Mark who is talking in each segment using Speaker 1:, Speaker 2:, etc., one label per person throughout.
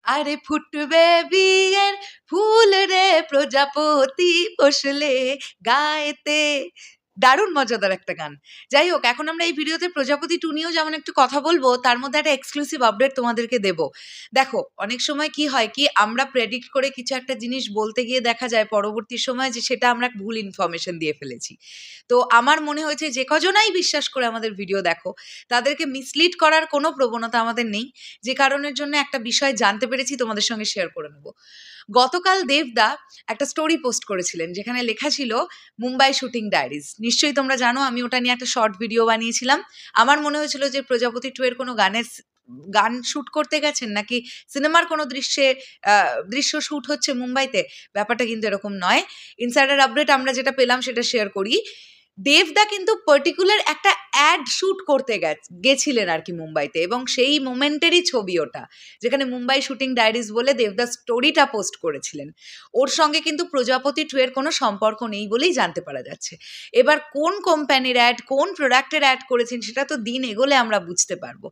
Speaker 1: আরে ফুটবে বিয়ের ফুল রে প্রজাপতি বসলে গায়েতে, দারুণ মজাদার একটা গান। যাই হোক, এখন আমরা এই ভিডিওতে প্রজাপতি 2 নিয়েও যেমন একটু কথা বলবো, তার মধ্যে একটা এক্সক্লুসিভ আপডেট তোমাদেরকে দেব। দেখো, অনেক সময় কি হয় কি, আমরা প্রেডিক্ট করে কিছু একটা জিনিস বলতে গিয়ে দেখা যায় পরবর্তী সময় যে সেটা আমরা ভুল ইনফরমেশন দিয়ে ফেলেছি। তো আমার মনে হয়েছে যে কজনাই বিশ্বাস করে আমাদের ভিডিও দেখো, তাদেরকে মিসলিড করার কোনো প্রবণতা আমাদের নেই, যে কারণের জন্য একটা বিষয় জানতে পেরেছি তোমাদের সঙ্গে শেয়ার করে নেব। গতকাল দেবদা একটা স্টোরি পোস্ট করেছিলেন যেখানে লেখা ছিল মুম্বাই শুটিং ডায়েরিজ। নিশ্চয়ই তোমরা জানো, আমি ওটা নিয়ে একটা শর্ট ভিডিও বানিয়েছিলাম। আমার মনে হয়েছিল যে প্রজাপতি 2 এর কোনো গান শুট করতে গেছেন নাকি সিনেমার কোনো দৃশ্য শুট হচ্ছে মুম্বাইতে। ব্যাপারটা কিন্তু এরকম নয়। ইনসাইডার আপডেট আমরা যেটা পেলাম সেটা শেয়ার করি। দেবদা কিন্তু পার্টিকুলার একটা অ্যাড শুট করতে গেছিলেন আর কি মুম্বাইতে, এবং সেই মোমেন্টেরই ছবি ওটা, যেখানে মুম্বাই শুটিং ডায়েরিজ বলে দেবদা স্টোরিটা পোস্ট করেছিলেন। ওর সঙ্গে কিন্তু প্রজাপতি 2 এর কোনো সম্পর্ক নেই বলেই জানতে পারা যাচ্ছে। এবার কোন কোম্পানির অ্যাড, কোন প্রোডাক্টের অ্যাড করেছেন সেটা তো দিন এগোলে আমরা বুঝতে পারবো।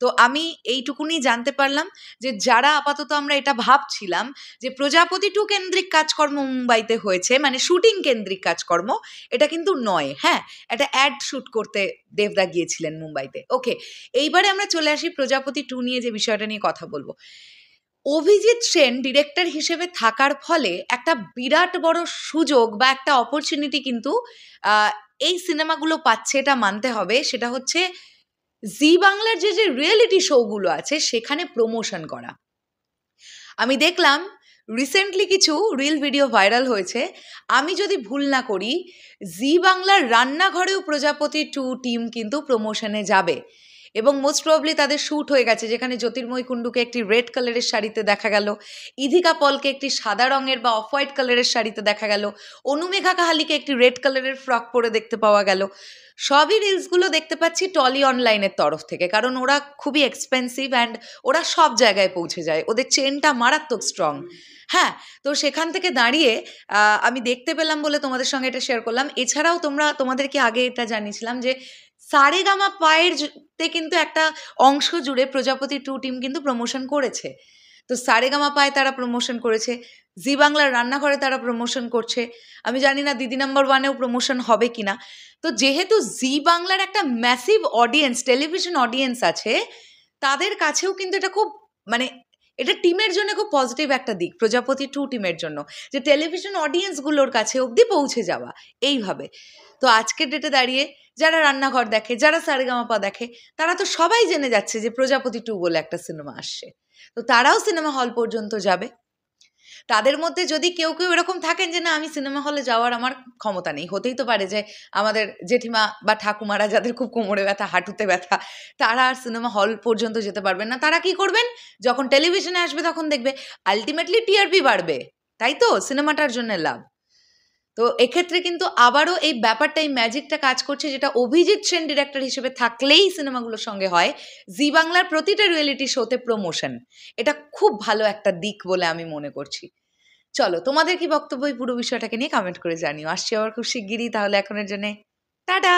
Speaker 1: তো আমি এইটুকুনি জানতে পারলাম যে যারা আপাতত আমরা এটা ভাবছিলাম যে প্রজাপতি 2 কেন্দ্রিক কাজকর্ম মুম্বাইতে হয়েছে, মানে শুটিং কেন্দ্রিক কাজকর্ম, এটা কিন্তু নয়। হ্যাঁ, একটা অ্যাড শুট করতে দেবদা গিয়েছিলেন মুম্বাইতে। ওকে, এইবারে আমরা চলে আসি প্রজাপতি 2 নিয়ে যে বিষয়টা নিয়ে কথা বলবো। অভিজিৎ সেন ডিরেক্টর হিসেবে থাকার ফলে একটা বিরাট বড় সুযোগ বা একটা অপরচুনিটি কিন্তু এই সিনেমাগুলো পাচ্ছে, এটা মানতে হবে। সেটা হচ্ছে জি বাংলার যে রিয়েলিটি শোগুলো আছে সেখানে প্রমোশন করা। আমি দেখলাম রিসেন্টলি কিছু রিল ভিডিও ভাইরাল হয়েছে। আমি যদি ভুল না করি, জি বাংলার রান্নাঘরেও প্রজাপতি 2 টিম কিন্তু প্রমোশনে যাবে, এবং মোস্ট প্রবাবলি তাদের শ্যুট হয়ে গেছে, যেখানে জ্যোতির্ময় কুণ্ডুকে একটি রেড কালারের শাড়িতে দেখা গেল, ইধিকা পলকে একটি সাদা রঙের বা অফ হোয়াইট কালারের শাড়িতে দেখা গেল, অনুমেঘা কাহালিকে একটি রেড কালারের ফ্রক পরে দেখতে পাওয়া গেল। সবই রিলসগুলো দেখতে পাচ্ছি টলি অনলাইনের তরফ থেকে, কারণ ওরা খুবই এক্সপেন্সিভ অ্যান্ড ওরা সব জায়গায় পৌঁছে যায়, ওদের চেনটা মারাত্মক স্ট্রং। হ্যাঁ, তো সেখান থেকে দাঁড়িয়ে আমি দেখতে পেলাম বলে তোমাদের সঙ্গে এটা শেয়ার করলাম। এছাড়াও তোমাদেরকে আগে এটা জানিয়েছিলাম যে সারেগামা পায়ের তে কিন্তু একটা অংশ জুড়ে প্রজাপতি 2 টিম কিন্তু প্রমোশন করেছে। তো সারেগামা পায়ে তারা প্রমোশন করেছে, জি বাংলার রান্নাঘরে তারা প্রমোশন করছে। আমি জানি না দিদি নাম্বার 1-এও প্রমোশন হবে কিনা। তো যেহেতু জি বাংলার একটা ম্যাসিভ অডিয়েন্স, টেলিভিশন অডিয়েন্স আছে, তাদের কাছেও কিন্তু এটা খুব, মানে এটা টিমের জন্য খুব পজিটিভ একটা দিক, প্রজাপতি 2 টিমের জন্য, যে টেলিভিশন অডিয়েন্সগুলোর কাছে অবধি পৌঁছে যাওয়া এইভাবে। তো আজকের ডেটে দাঁড়িয়ে যারা রান্নাঘর দেখে, যারা সারেগামাপা দেখে, তারা তো সবাই জেনে যাচ্ছে যে প্রজাপতি 2 বলে একটা সিনেমা আসছে। তো তারাও সিনেমা হল পর্যন্ত যাবে। তাদের মধ্যে যদি কেউ এরকম থাকেন যে না, আমি সিনেমা হলে যাওয়ার আমার ক্ষমতা নেই, হতেই তো পারে যে আমাদের জেঠিমা বা ঠাকুমারা যাদের খুব কোমরে ব্যথা, হাঁটুতে ব্যথা, তারা আর সিনেমা হল পর্যন্ত যেতে পারবেন না। তারা কি করবেন, যখন টেলিভিশনে আসবে তখন দেখবে, আলটিমেটলি টিআরপি বাড়বে, তাই তো সিনেমাটার জন্য লাভ। তো এক্ষেত্রে কিন্তু আবারও এই ব্যাপারটা, এই ম্যাজিকটা কাজ করছে, যেটা অভিজিৎ সেন ডিরেক্টর হিসেবে থাকলেই সিনেমাগুলোর সঙ্গে হয়, জি বাংলার প্রতিটা রিয়েলিটি শোতে প্রমোশন। এটা খুব ভালো একটা দিক বলে আমি মনে করছি। চলো, তোমাদের কি বক্তব্য এই পুরো বিষয়টাকে নিয়ে কমেন্ট করে জানিও। আসছি আবার খুব শিগগিরই, তাহলে এখনের জন্য টাটা।